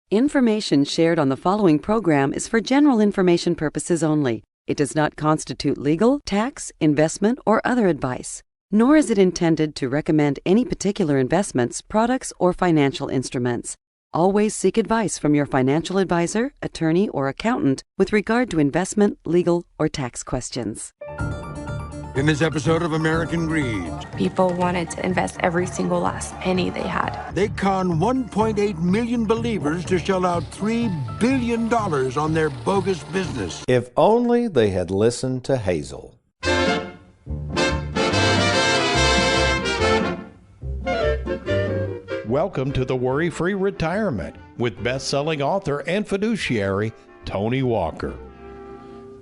Information shared on the following program is for general information purposes only. It does not constitute legal, tax, investment, or other advice, nor is it intended to recommend any particular investments, products, or financial instruments. Always seek advice from your financial advisor, attorney, or accountant with regard to investment, legal, or tax questions. In this episode of American Greed, people wanted to invest every single last penny they had. They con 1.8 million believers to shell out $3 billion on their bogus business. If only they had listened to Hazel. Welcome to the Worry-Free Retirement with best-selling author and fiduciary Tony Walker.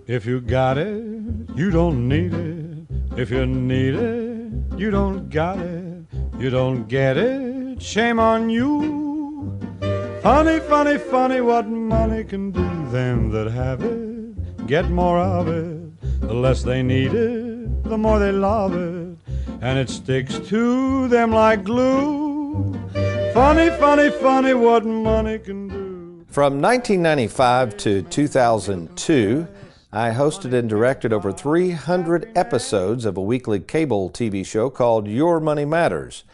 If you got it, you don't need it. If you need it, you don't got it. You don't get it, shame on you. Funny, funny, funny what money can do. Them that have it, get more of it. The less they need it, the more they love it. And it sticks to them like glue. Funny, funny, funny what money can do. From 1995 to 2002, I hosted and directed over 300 episodes of a weekly cable TV show called Your Money Matters.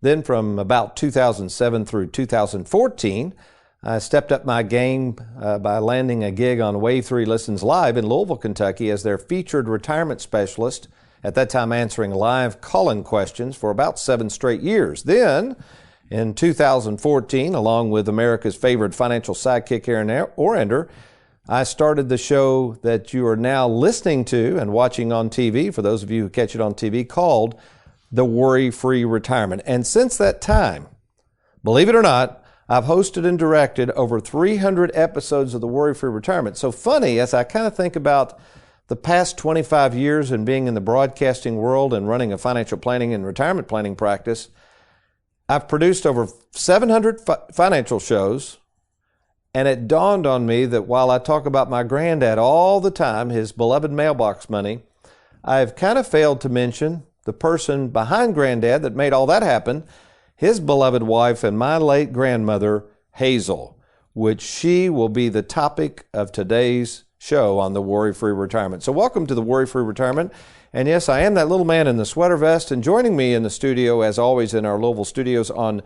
Then from about 2007 through 2014, I stepped up my game by landing a gig on Wave 3 Listens Live in Louisville, Kentucky as their featured retirement specialist, at that time answering live call-in questions for about 7 straight years. Then, in 2014, along with America's favorite financial sidekick, Aaron Orander, I started the show that you are now listening to and watching on TV, for those of you who catch it on TV, called The Worry-Free Retirement. And since that time, believe it or not, I've hosted and directed over 300 episodes of The Worry-Free Retirement. So funny, as I kind of think about the past 25 years and being in the broadcasting world and running a financial planning and retirement planning practice, I've produced over 700 financial shows. And it dawned on me that while I talk about my granddad all the time, his beloved mailbox money, I've kind of failed to mention the person behind Granddad that made all that happen, his beloved wife and my late grandmother, Hazel, which she will be the topic of today's show on the Worry-Free Retirement. So welcome to the Worry-Free Retirement. And yes, I am that little man in the sweater vest, and joining me in the studio, as always, in our Louisville studios on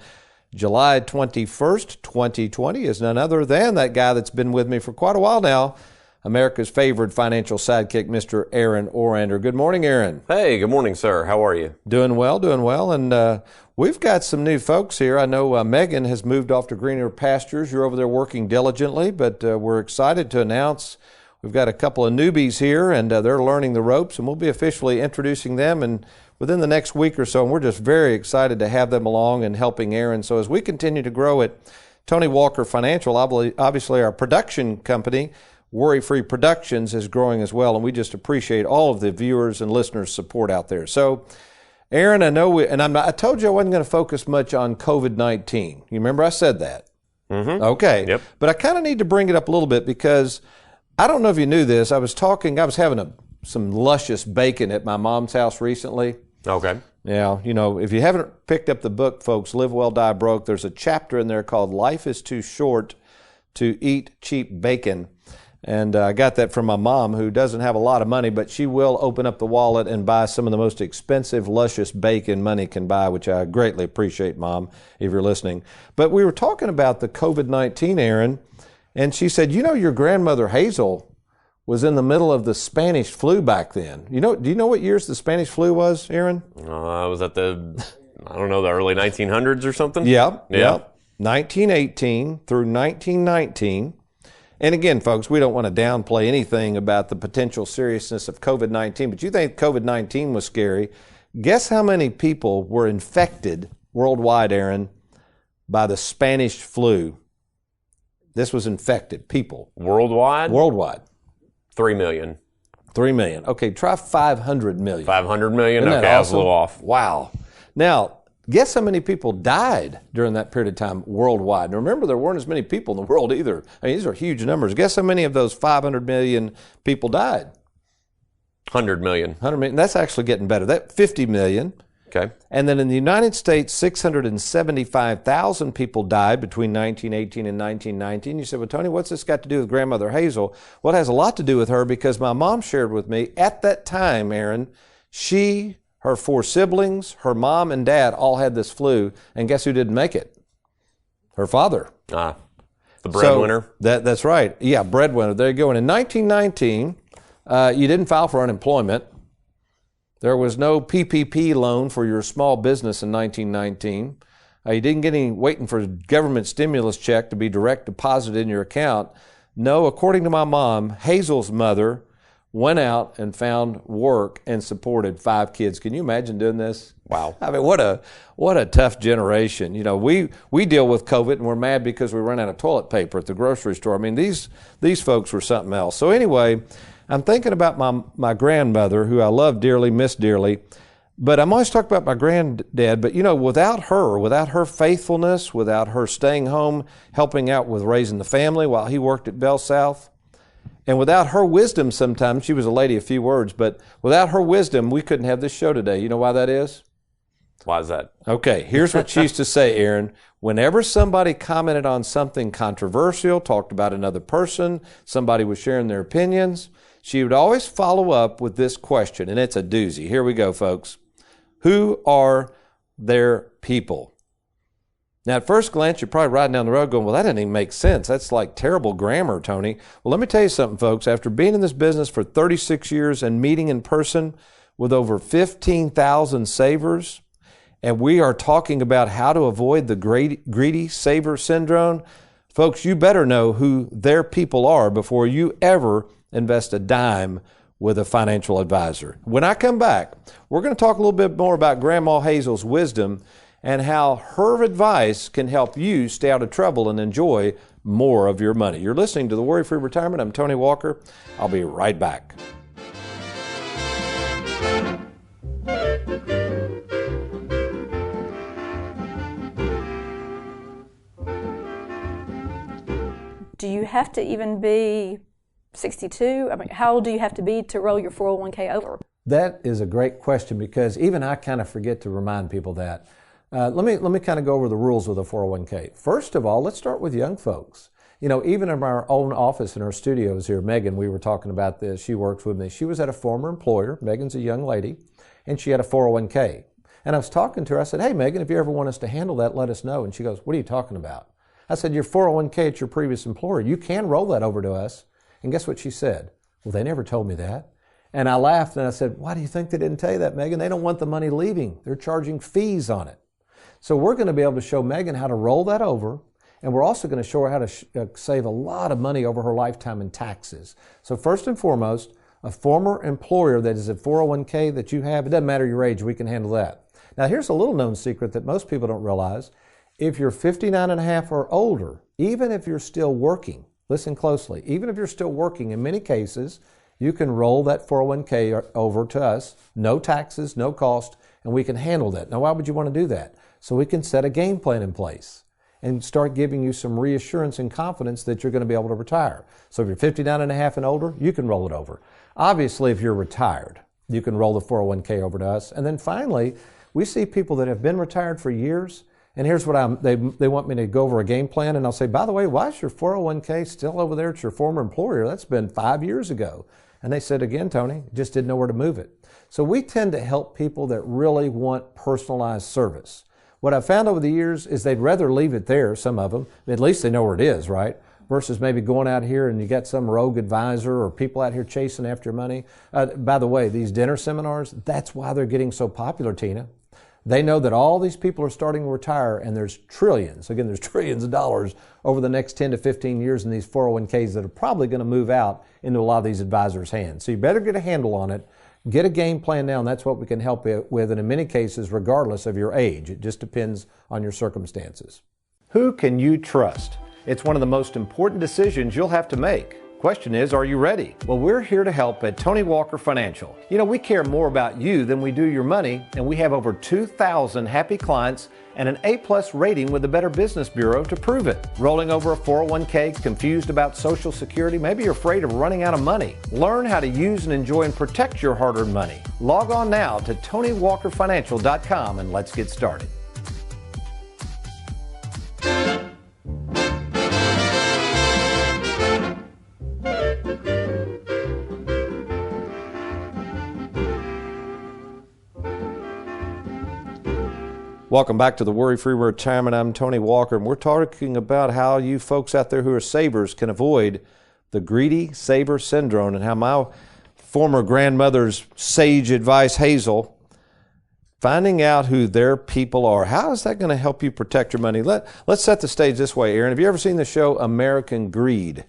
July 21st, 2020 is none other than that guy that's been with me for quite a while now, America's favorite financial sidekick, Mr. Aaron Orander. Good morning, Aaron. Hey, good morning, sir. How are you? Doing well, doing well. And we've got some new folks here. I know Megan has moved off to greener pastures. You're over there working diligently, but we're excited to announce we've got a couple of newbies here, and they're learning the ropes, and we'll be officially introducing them and within the next week or so, and we're just very excited to have them along and helping Aaron. So as we continue to grow at Tony Walker Financial, obviously our production company, Worry-Free Productions, is growing as well, and we just appreciate all of the viewers and listeners' support out there. So, Aaron, I know I told you I wasn't going to focus much on COVID-19. You remember I said that? Mm-hmm. Okay. Yep. But I kind of need to bring it up a little bit because I don't know if you knew this. I was having some luscious bacon at my mom's house recently. Okay. Now, you know, if you haven't picked up the book, folks, Live Well, Die Broke, there's a chapter in there called Life is Too Short to Eat Cheap Bacon. And I got that from my mom, who doesn't have a lot of money, but she will open up the wallet and buy some of the most expensive, luscious bacon money can buy, which I greatly appreciate, Mom, if you're listening. But we were talking about the COVID-19, Aaron, and she said, you know, your grandmother Hazel was in the middle of the Spanish flu back then. Do you know what years the Spanish flu was, Aaron? Was that the early 1900s or something? Yep. 1918 through 1919. And again, folks, we don't want to downplay anything about the potential seriousness of COVID-19, but you think COVID-19 was scary. Guess how many people were infected worldwide, Aaron, by the Spanish flu? This was infected people. Worldwide? Worldwide. 3 million. 3 million. Okay, try 500 million. 500 million? Isn't that okay, awesome? I was a little off. Wow. Now, guess how many people died during that period of time worldwide? Now, remember, there weren't as many people in the world either. I mean, these are huge numbers. Guess how many of those 500 million people died? 100 million. 100 million. That's actually getting better. That 50 million. Okay. And then in the United States, 675,000 people died between 1918 and 1919. You said, well, Tony, what's this got to do with Grandmother Hazel? Well, it has a lot to do with her because my mom shared with me at that time, Aaron, her 4 siblings, her mom and dad all had this flu. And guess who didn't make it? Her father. The breadwinner. So that's right. Yeah, breadwinner. There you go. And in 1919, you didn't file for unemployment. There was no PPP loan for your small business in 1919. You didn't get any waiting for a government stimulus check to be direct deposited in your account. No, according to my mom, Hazel's mother went out and found work and supported 5 kids. Can you imagine doing this? Wow. I mean, what a tough generation. You know, we deal with COVID and we're mad because we run out of toilet paper at the grocery store. I mean, these folks were something else. So anyway, I'm thinking about my grandmother, who I love dearly, miss dearly, but I'm always talking about my granddad. But, you know, without her faithfulness, without her staying home, helping out with raising the family while he worked at Bell South, and without her wisdom sometimes, she was a lady of few words, but without her wisdom, we couldn't have this show today. You know why that is? Why is that? Okay, here's what she used to say, Aaron. Whenever somebody commented on something controversial, talked about another person, somebody was sharing their opinions, she would always follow up with this question, and it's a doozy. Here we go, folks. Who are their people? Now, at first glance, you're probably riding down the road going, well, that doesn't even make sense. That's like terrible grammar, Tony. Well, let me tell you something, folks. After being in this business for 36 years and meeting in person with over 15,000 savers, and we are talking about how to avoid the greedy saver syndrome, folks, you better know who their people are before you ever invest a dime with a financial advisor. When I come back, we're going to talk a little bit more about Grandma Hazel's wisdom and how her advice can help you stay out of trouble and enjoy more of your money. You're listening to The Worry-Free Retirement. I'm Tony Walker. I'll be right back. Do you have to even be 62? I mean, how old do you have to be to roll your 401k over? That is a great question because even I kind of forget to remind people that. Let me kind of go over the rules with a 401k. First of all, let's start with young folks. You know, even in our own office in our studios here, Megan, we were talking about this. She works with me. She was at a former employer. Megan's a young lady, and she had a 401k. And I was talking to her. I said, hey, Megan, if you ever want us to handle that, let us know. And she goes, what are you talking about? I said, your 401k at your previous employer, you can roll that over to us. And guess what she said? Well, they never told me that. And I laughed and I said, why do you think they didn't tell you that, Megan? They don't want the money leaving. They're charging fees on it. So we're going to be able to show Megan how to roll that over. And we're also going to show her how to save a lot of money over her lifetime in taxes. So first and foremost, a former employer that is a 401k that you have, it doesn't matter your age, we can handle that. Now here's a little known secret that most people don't realize. If you're 59 and a half or older, even if you're still working, listen closely, even if you're still working, in many cases, you can roll that 401k over to us, no taxes, no cost, and we can handle that. Now, why would you want to do that? So we can set a game plan in place and start giving you some reassurance and confidence that you're going to be able to retire. So if you're 59 and a half and older, you can roll it over. Obviously, if you're retired, you can roll the 401k over to us. And then finally, we see people that have been retired for years. And here's what they want me to go over a game plan, and I'll say, by the way, why is your 401k still over there at your former employer? That's been 5 years ago. And they said, again, Tony, just didn't know where to move it. So we tend to help people that really want personalized service. What I've found over the years is they'd rather leave it there, some of them, at least they know where it is, right? Versus maybe going out here and you got some rogue advisor or people out here chasing after your money. By the way, these dinner seminars, that's why they're getting so popular, Tina. They know that all these people are starting to retire and there's trillions of dollars over the next 10 to 15 years in these 401ks that are probably going to move out into a lot of these advisors' hands. So you better get a handle on it, get a game plan now, and that's what we can help you with, and in many cases, regardless of your age. It just depends on your circumstances. Who can you trust? It's one of the most important decisions you'll have to make. Question is, are you ready? Well, we're here to help at Tony Walker Financial. You know, we care more about you than we do your money, and we have over 2,000 happy clients and an A-plus rating with the Better Business Bureau to prove it. Rolling over a 401k, confused about Social Security, maybe you're afraid of running out of money. Learn how to use and enjoy and protect your hard-earned money. Log on now to TonyWalkerFinancial.com and let's get started. Welcome back to the Worry-Free Retirement. I'm Tony Walker, and we're talking about how you folks out there who are savers can avoid the greedy saver syndrome, and how my former grandmother's sage advice, Hazel, finding out who their people are. How is that going to help you protect your money? Let's set the stage this way, Aaron. Have you ever seen the show American Greed?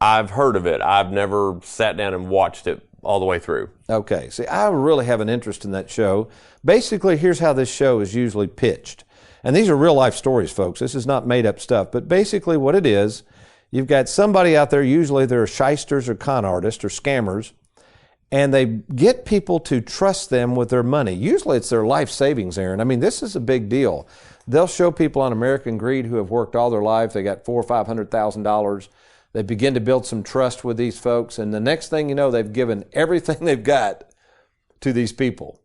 I've heard of it. I've never sat down and watched it all the way through. Okay. See, I really have an interest in that show. Basically, here's how this show is usually pitched. And these are real life stories, folks. This is not made up stuff. But basically what it is, you've got somebody out there, usually they're shysters or con artists or scammers, and they get people to trust them with their money. Usually it's their life savings, Aaron. I mean, this is a big deal. They'll show people on American Greed who have worked all their life. They got $400,000 or $500,000. They begin to build some trust with these folks, and the next thing you know, they've given everything they've got to these people.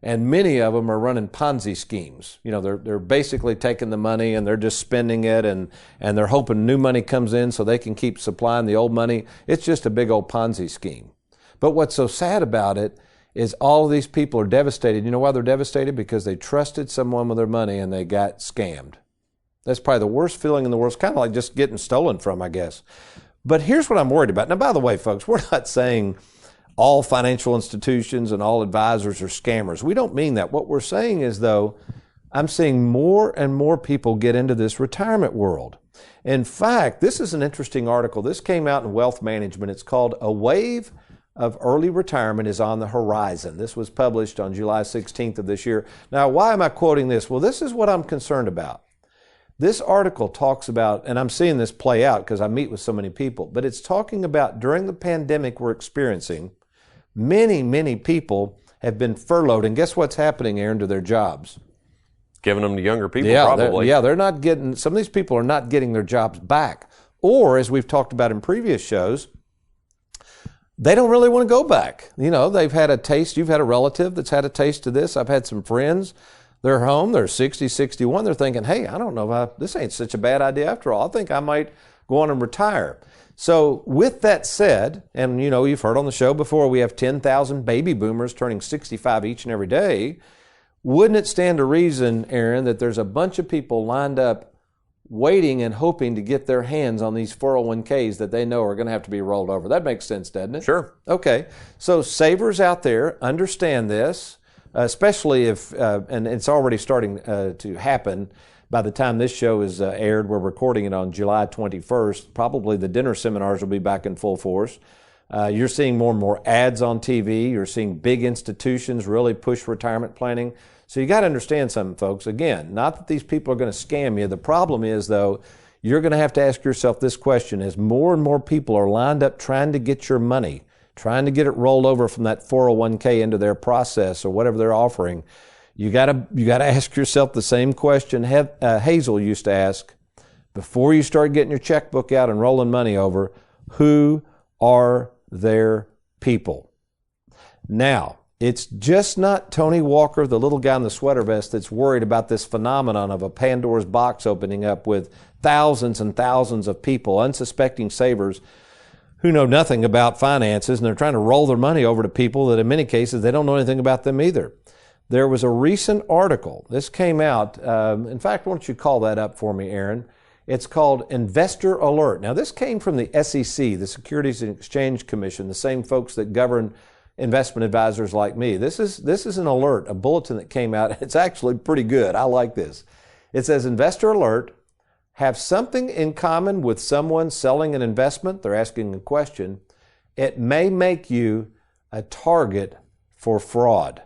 And many of them are running Ponzi schemes. You know, they're basically taking the money and they're just spending it, and they're hoping new money comes in so they can keep supplying the old money. It's just a big old Ponzi scheme. But what's so sad about it is all of these people are devastated. You know why they're devastated? Because they trusted someone with their money and they got scammed. That's probably the worst feeling in the world. It's kind of like just getting stolen from, I guess. But here's what I'm worried about. Now, by the way, folks, we're not saying all financial institutions and all advisors are scammers. We don't mean that. What we're saying is, though, I'm seeing more and more people get into this retirement world. In fact, this is an interesting article. This came out in Wealth Management. It's called "A Wave of Early Retirement is on the Horizon." This was published on July 16th of this year. Now, why am I quoting this? Well, this is what I'm concerned about. This article talks about, and I'm seeing this play out because I meet with so many people, but it's talking about during the pandemic we're experiencing, many people have been furloughed. And guess what's happening, Aaron, to their jobs? Giving them to younger people, probably. They're not getting, some of these people are not getting their jobs back. Or, as we've talked about in previous shows, they don't really want to go back. You know, they've had a taste. You've had a relative that's had a taste of this. I've had some friends. They're home, they're 60, 61. They're thinking, hey, I don't know, this ain't such a bad idea after all. I think I might go on and retire. So with that said, and you know, you've heard on the show before, we have 10,000 baby boomers turning 65 each and every day. Wouldn't it stand to reason, Aaron, that there's a bunch of people lined up waiting and hoping to get their hands on these 401ks that they know are going to have to be rolled over? That makes sense, doesn't it? Sure. Okay. So savers out there, understand this. Especially if, and it's already starting to happen by the time this show is aired. We're recording it on July 21st. Probably the dinner seminars will be back in full force. You're seeing more and more ads on TV. You're seeing big institutions really push retirement planning. So you got to understand something, folks. Again, not that these people are going to scam you. The problem is, though, you're going to have to ask yourself this question. As more and more people are lined up trying to get your money, trying to get it rolled over from that 401k into their process or whatever they're offering, you gotta ask yourself the same question Hazel used to ask before you start getting your checkbook out and rolling money over: who are their people? Now, it's just not Tony Walker, the little guy in the sweater vest, that's worried about this phenomenon of a Pandora's box opening up with thousands and thousands of people, unsuspecting savers, who know nothing about finances, and they're trying to roll their money over to people that in many cases they don't know anything about them either. There was a recent article. This came out. In fact, why don't you call that up for me, Aaron? It's called Investor Alert. Now, this came from the SEC, the Securities and Exchange Commission, the same folks that govern investment advisors like me. This is an alert, a bulletin that came out. It's actually pretty good. I like this. It says, Investor Alert: have something in common with someone selling an investment. They're asking a question. It may make you a target for fraud.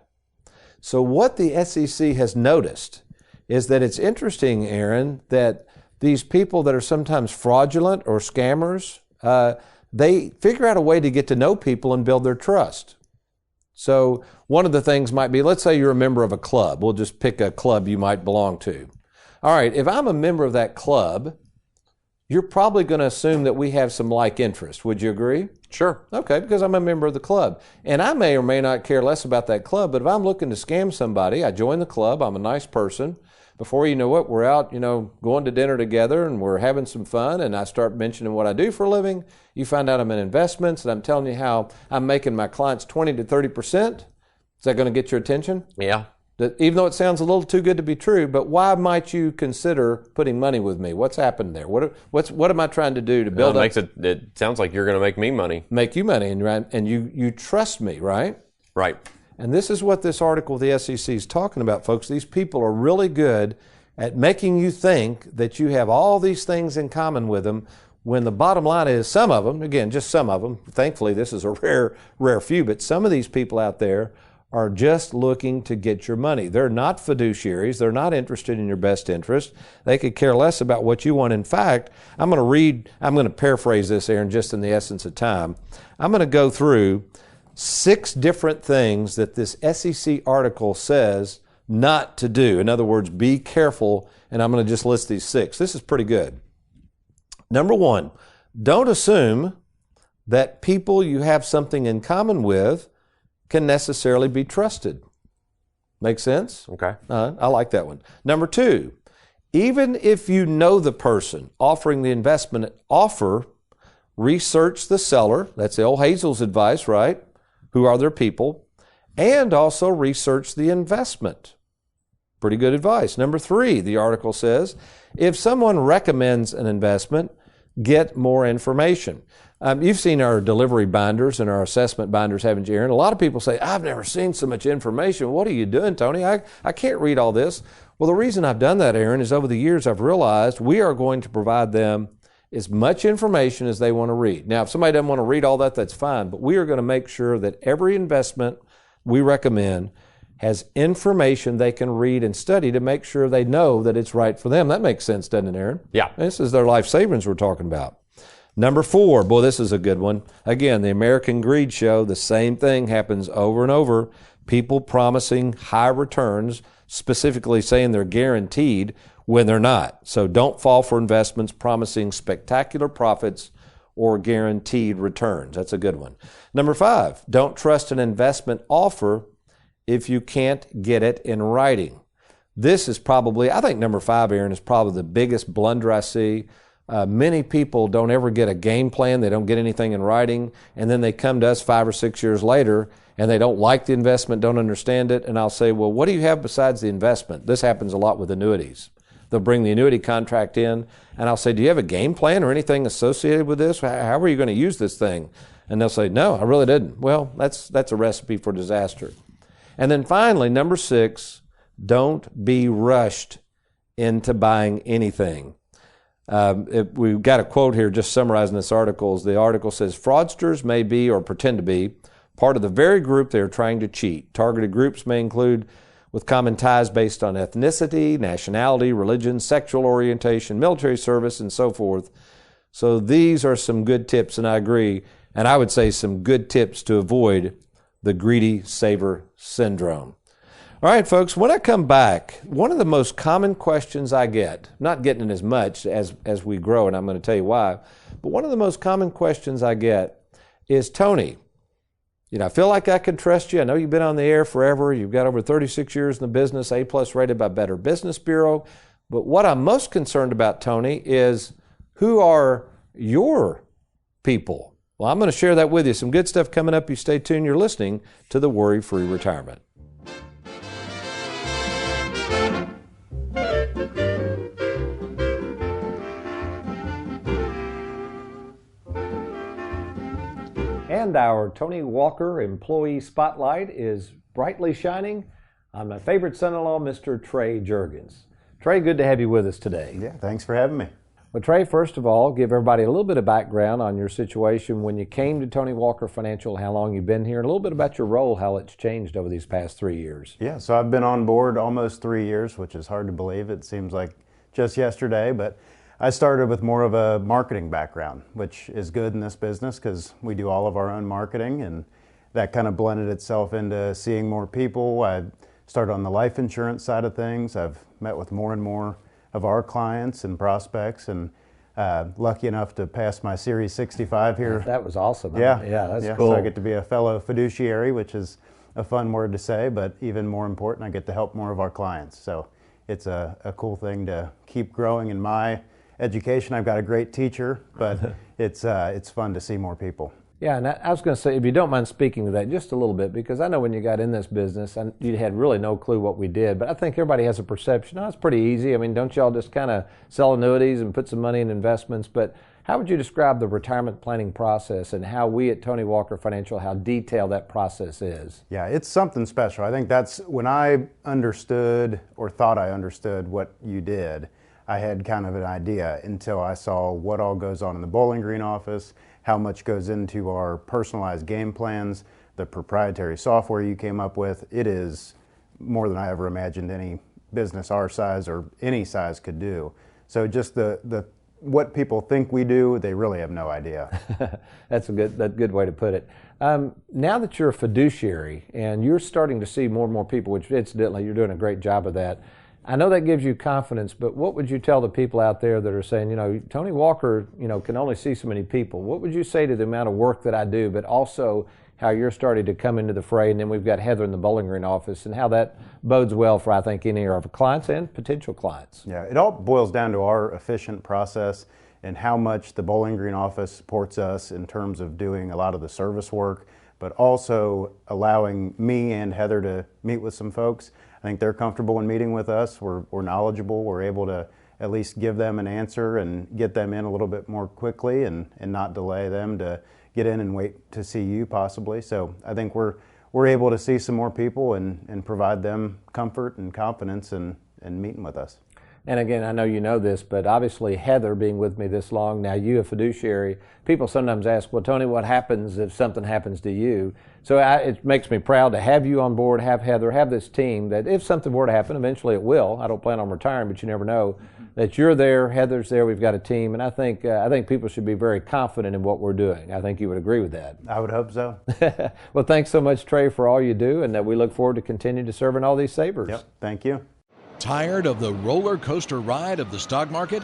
So what the SEC has noticed is that it's interesting, Aaron, that these people that are sometimes fraudulent or scammers, they figure out a way to get to know people and build their trust. So one of the things might be, let's say you're a member of a club. We'll just pick a club you might belong to. All right, if I'm a member of that club, you're probably going to assume that we have some like interest. Would you agree? Sure. Okay, because I'm a member of the club. And I may or may not care less about that club, but if I'm looking to scam somebody, I join the club, I'm a nice person. Before you know it, we're out, going to dinner together and we're having some fun, and I start mentioning what I do for a living. You find out I'm in investments and I'm telling you how I'm making my clients 20 to 30%. Is that going to get your attention? Yeah. Even though it sounds a little too good to be true, but why might you consider putting money with me? What's happened there? What am I trying to do to build up? It sounds like you're going to make me money. Make you money, and you trust me, right? Right. And this is what this article of the SEC is talking about, folks. These people are really good at making you think that you have all these things in common with them, when the bottom line is some of them, again, just some of them, thankfully this is a rare few, but some of these people out there are just looking to get your money. They're not fiduciaries. They're not interested in your best interest. They could care less about what you want. In fact, I'm going to paraphrase this, Aaron, just in the essence of time. I'm going to go through 6 different things that this SEC article says not to do. In other words, be careful, and I'm going to just list these 6. This is pretty good. Number 1, don't assume that people you have something in common with can necessarily be trusted. Make sense? Okay. I like that one. Number 2, even if you know the person offering the investment offer, research the seller. That's the old Hazel's advice, right? Who are their people? And also research the investment. Pretty good advice. Number 3, the article says, if someone recommends an investment, get more information. You've seen our delivery binders and our assessment binders, haven't you, Aaron? A lot of people say, I've never seen so much information. What are you doing, Tony? I can't read all this. Well, the reason I've done that, Aaron, is over the years I've realized we are going to provide them as much information as they want to read. Now, if somebody doesn't want to read all that, that's fine, but we are going to make sure that every investment we recommend has information they can read and study to make sure they know that it's right for them. That makes sense, doesn't it, Aaron? Yeah. This is their life savings we're talking about. Number 4, boy, this is a good one. Again, the American Greed Show, the same thing happens over and over. People promising high returns, specifically saying they're guaranteed when they're not. So don't fall for investments promising spectacular profits or guaranteed returns. That's a good one. Number 5, don't trust an investment offer if you can't get it in writing. This is probably, I think number 5, Aaron, is probably the biggest blunder I see. Many people don't ever get a game plan. They don't get anything in writing. And then they come to us 5 or 6 years later and they don't like the investment, don't understand it. And I'll say, well, what do you have besides the investment? This happens a lot with annuities. They'll bring the annuity contract in and I'll say, do you have a game plan or anything associated with this? How are you going to use this thing? And they'll say, no, I really didn't. Well, that's a recipe for disaster. And then finally, number 6, don't be rushed into buying anything. We've got a quote here just summarizing this article. The article says, fraudsters may be or pretend to be part of the very group they are trying to cheat. Targeted groups may include with common ties based on ethnicity, nationality, religion, sexual orientation, military service, and so forth. So these are some good tips, and I agree, and I would say some good tips to avoid the greedy saver syndrome. All right, folks, when I come back, one of the most common questions I get, not getting it as much as we grow, and I'm going to tell you why, but one of the most common questions I get is, Tony, I feel like I can trust you. I know you've been on the air forever. You've got over 36 years in the business, A+ rated by Better Business Bureau. But what I'm most concerned about, Tony, is who are your people? Well, I'm going to share that with you. Some good stuff coming up. You stay tuned. You're listening to the Worry-Free Retirement. And our Tony Walker Employee Spotlight is brightly shining on my favorite son-in-law, Mr. Trey Juergens. Trey, good to have you with us today. Yeah, thanks for having me. Well, Trey, first of all, give everybody a little bit of background on your situation when you came to Tony Walker Financial, how long you've been here, and a little bit about your role, how it's changed over these past 3 years. Yeah, so I've been on board almost 3 years, which is hard to believe. It seems like just yesterday, but I started with more of a marketing background, which is good in this business because we do all of our own marketing, and that kind of blended itself into seeing more people. I started on the life insurance side of things. I've met with more and more of our clients and prospects, and lucky enough to pass my Series 65 here. That was awesome. Yeah, that's cool. So I get to be a fellow fiduciary, which is a fun word to say, but even more important, I get to help more of our clients. So it's a cool thing to keep growing in my education. I've got a great teacher, but it's fun to see more people. Yeah, and I was going to say, if you don't mind speaking to that just a little bit, because I know when you got in this business, and you had really no clue what we did, but I think everybody has a perception, it's pretty easy. I mean, don't y'all just kind of sell annuities and put some money in investments? But how would you describe the retirement planning process and how we at Tony Walker Financial, how detailed that process is? Yeah, it's something special. I think that's when I understood or thought I understood what you did. I had kind of an idea until I saw what all goes on in the Bowling Green office, how much goes into our personalized game plans, the proprietary software you came up with. It is more than I ever imagined any business our size or any size could do. So just the what people think we do, they really have no idea. That's a good way to put it. Now that you're a fiduciary and you're starting to see more and more people, which incidentally you're doing a great job of that, I know that gives you confidence, but what would you tell the people out there that are saying, Tony Walker, can only see so many people? What would you say to the amount of work that I do, but also how you're starting to come into the fray? And then we've got Heather in the Bowling Green office, and how that bodes well for, I think, any of our clients and potential clients. Yeah, it all boils down to our efficient process and how much the Bowling Green office supports us in terms of doing a lot of the service work, but also allowing me and Heather to meet with some folks. I think they're comfortable in meeting with us. We're knowledgeable. We're able to at least give them an answer and get them in a little bit more quickly and not delay them to get in and wait to see you possibly. So I think we're able to see some more people and provide them comfort and confidence in meeting with us. And again, I know you know this, but obviously Heather being with me this long, now you a fiduciary, people sometimes ask, well, Tony, what happens if something happens to you? So it makes me proud to have you on board, have Heather, have this team that if something were to happen, eventually it will. I don't plan on retiring, but you never know, that you're there, Heather's there, we've got a team, and I think people should be very confident in what we're doing. I think you would agree with that. I would hope so. Well, thanks so much, Trey, for all you do, and that we look forward to continue to serving all these savers. Yep, thank you. Tired of the roller coaster ride of the stock market?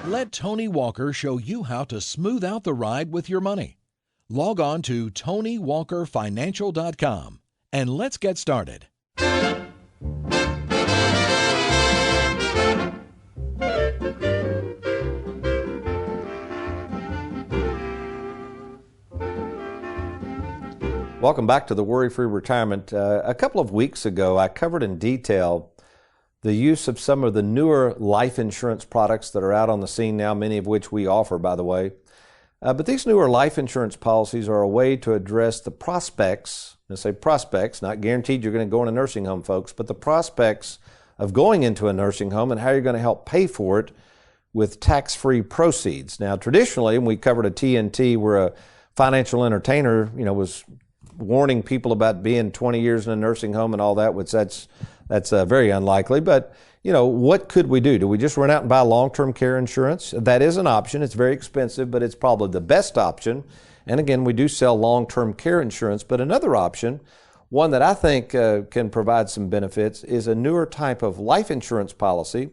Let Tony Walker show you how to smooth out the ride with your money. Log on to TonyWalkerFinancial.com and let's get started. Welcome back to the Worry-Free Retirement. A couple of weeks ago, I covered in detail the use of some of the newer life insurance products that are out on the scene now, many of which we offer, by the way. But these newer life insurance policies are a way to address the prospects, I say prospects, not guaranteed you're going to go in a nursing home, folks, but the prospects of going into a nursing home and how you're going to help pay for it with tax-free proceeds. Now, traditionally, when we covered a TNT where a financial entertainer, was warning people about being 20 years in a nursing home and all that, which that's very unlikely. But, what could we do? Do we just run out and buy long-term care insurance? That is an option. It's very expensive, but it's probably the best option. And again, we do sell long-term care insurance. But another option, one that I think can provide some benefits, is a newer type of life insurance policy.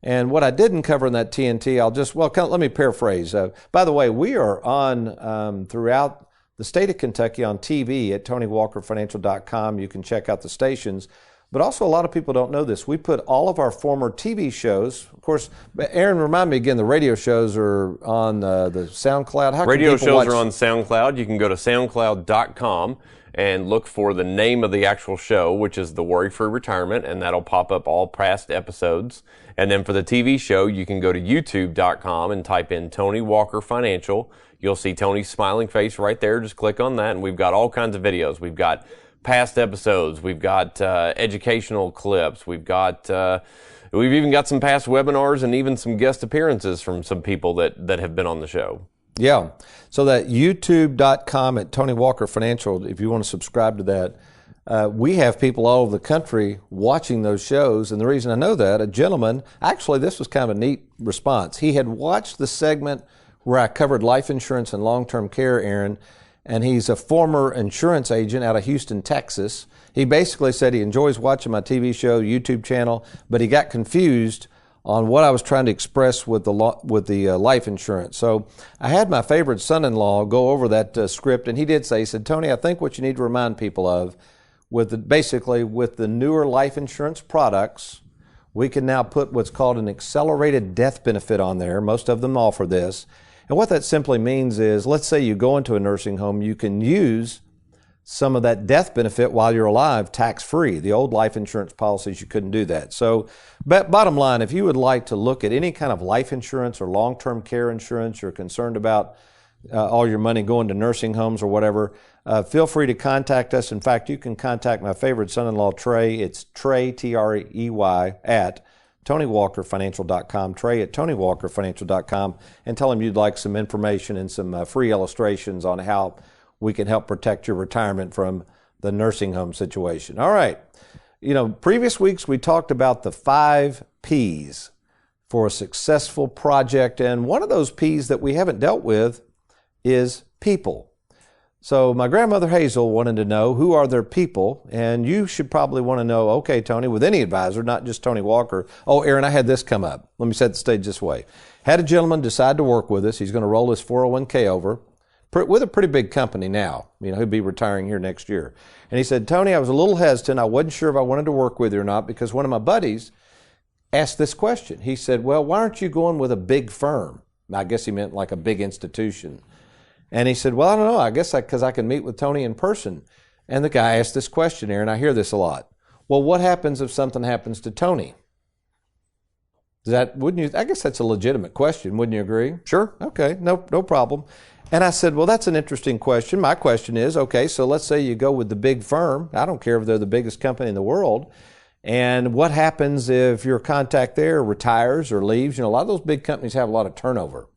And what I didn't cover in that TNT, let me paraphrase. By the way, we are on throughout the state of Kentucky on TV at TonyWalkerFinancial.com. You can check out the stations. But also, a lot of people don't know this. We put all of our former TV shows, of course, Aaron, remind me again, the radio shows are on the SoundCloud. How radio shows are on SoundCloud. You can go to SoundCloud.com and look for the name of the actual show, which is The Worry-Free Retirement, and that'll pop up all past episodes. And then for the TV show, you can go to YouTube.com and type in Tony Walker Financial. You'll see Tony's smiling face right there. Just click on that, and we've got all kinds of videos. We've got past episodes. We've got educational clips. We've even got some past webinars and even some guest appearances from some people that have been on the show. Yeah. So that YouTube.com at Tony Walker Financial, if you want to subscribe to that, we have people all over the country watching those shows, and the reason I know that, a gentleman, actually this was kind of a neat response. He had watched the segment where I covered life insurance and long-term care, Aaron, and he's a former insurance agent out of Houston, Texas. He basically said he enjoys watching my TV show, YouTube channel, but he got confused on what I was trying to express with the life insurance. So I had my favorite son-in-law go over that script, and he did say, he said, Tony, I think what you need to remind people of, basically with the newer life insurance products, we can now put what's called an accelerated death benefit on there. Most of them offer this. And what that simply means is, let's say you go into a nursing home, you can use some of that death benefit while you're alive tax-free. The old life insurance policies, you couldn't do that. So bottom line, if you would like to look at any kind of life insurance or long-term care insurance, you're concerned about all your money going to nursing homes or whatever, feel free to contact us. In fact, you can contact my favorite son-in-law, Trey. It's Trey, Trey, at TonyWalkerFinancial.com, Trey at TonyWalkerFinancial.com, and tell him you'd like some information and some free illustrations on how we can help protect your retirement from the nursing home situation. All right. You know, previous weeks we talked about the 5 P's for a successful project, and one of those P's that we haven't dealt with is people. So my grandmother Hazel wanted to know, who are their people? And you should probably want to know, okay, Tony, with any advisor, not just Tony Walker. Oh, Aaron, I had this come up. Let me set the stage this way. Had a gentleman decide to work with us. He's going to roll his 401k over with a pretty big company now. You know, he'll be retiring here next year. And he said, Tony, I was a little hesitant. I wasn't sure if I wanted to work with you or not, because one of my buddies asked this question. He said, well, why aren't you going with a big firm? I guess he meant like a big institution. And he said, well, I don't know. I guess because I can meet with Tony in person. And the guy asked this question, Aaron. I hear this a lot. Well, what happens if something happens to Tony? Wouldn't you? I guess that's a legitimate question. Wouldn't you agree? Sure. Okay. No problem. And I said, well, that's an interesting question. My question is, okay, so let's say you go with the big firm. I don't care if they're the biggest company in the world. And what happens if your contact there retires or leaves? You know, a lot of those big companies have a lot of turnover.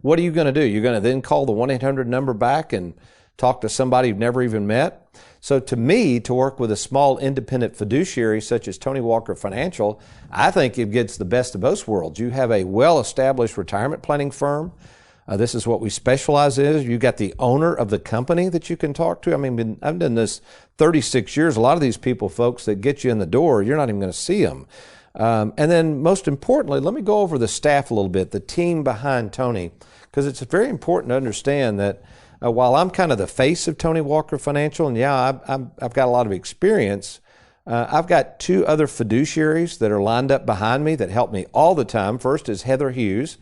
What are you going to do? You're going to then call the 1-800 number back and talk to somebody you've never even met? So to me, to work with a small independent fiduciary such as Tony Walker Financial, I think it gets the best of both worlds. You have a well-established retirement planning firm. This is what we specialize in. You got the owner of the company that you can talk to. I mean, I've done this 36 years. A lot of these people, folks, that get you in the door, you're not even going to see them. And then most importantly, let me go over the staff a little bit, the team behind Tony, because it's very important to understand that while I'm kind of the face of Tony Walker Financial, and yeah, I've got a lot of experience, I've got 2 other fiduciaries that are lined up behind me that help me all the time. First is Heather Hughes.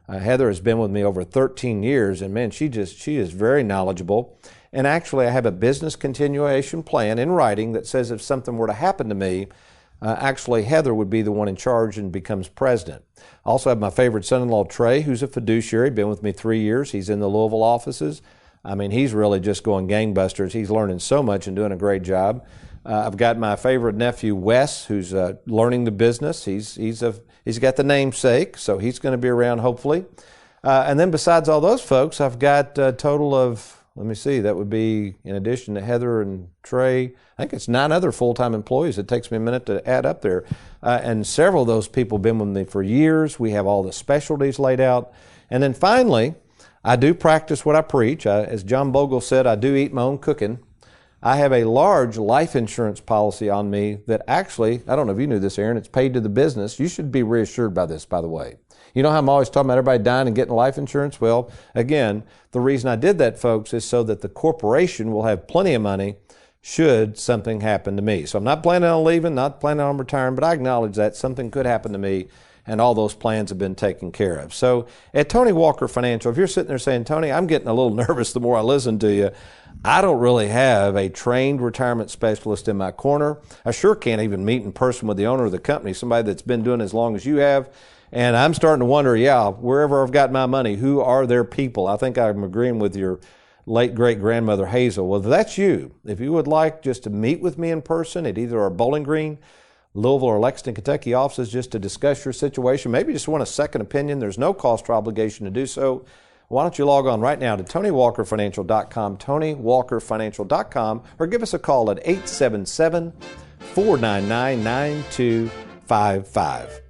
Heather has been with me over 13 years, and man, she is very knowledgeable. And actually, I have a business continuation plan in writing that says if something were to happen to me, actually Heather would be the one in charge and becomes president. I also have my favorite son-in-law, Trey, who's a fiduciary, been with me 3 years. He's in the Louisville offices. I mean, he's really just going gangbusters. He's learning so much and doing a great job. I've got my favorite nephew, Wes, who's learning the business. He's got the namesake, so he's going to be around hopefully. And then besides all those folks, I've got a total of, let me see, that would be in addition to Heather and Trey, I think it's 9 other full-time employees. It takes me a minute to add up there. And several of those people have been with me for years. We have all the specialties laid out. And then finally, I do practice what I preach. As John Bogle said, I do eat my own cooking. I have a large life insurance policy on me that actually, I don't know if you knew this, Aaron, it's paid to the business. You should be reassured by this, by the way. You know how I'm always talking about everybody dying and getting life insurance? Well, again, the reason I did that, folks, is so that the corporation will have plenty of money should something happen to me. So I'm not planning on leaving, not planning on retiring, but I acknowledge that something could happen to me, and all those plans have been taken care of. So at Tony Walker Financial, if you're sitting there saying, Tony, I'm getting a little nervous the more I listen to you, I don't really have a trained retirement specialist in my corner. I sure can't even meet in person with the owner of the company, somebody that's been doing it as long as you have. And I'm starting to wonder, wherever I've got my money, who are their people? I think I'm agreeing with your late great-grandmother Hazel. Well, if that's you, if you would like just to meet with me in person at either our Bowling Green, Louisville, or Lexington, Kentucky offices just to discuss your situation, maybe just want a second opinion, there's no cost or obligation to do so. Why don't you log on right now to TonyWalkerFinancial.com, TonyWalkerFinancial.com, or give us a call at 877-499-9255.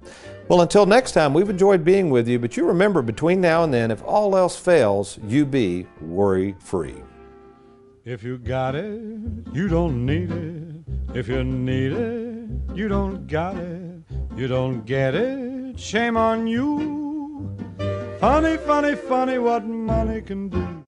Well, until next time, we've enjoyed being with you, but you remember, between now and then, if all else fails, you be worry-free. If you got it, you don't need it. If you need it, you don't got it. You don't get it, shame on you. Funny, funny, funny what money can do.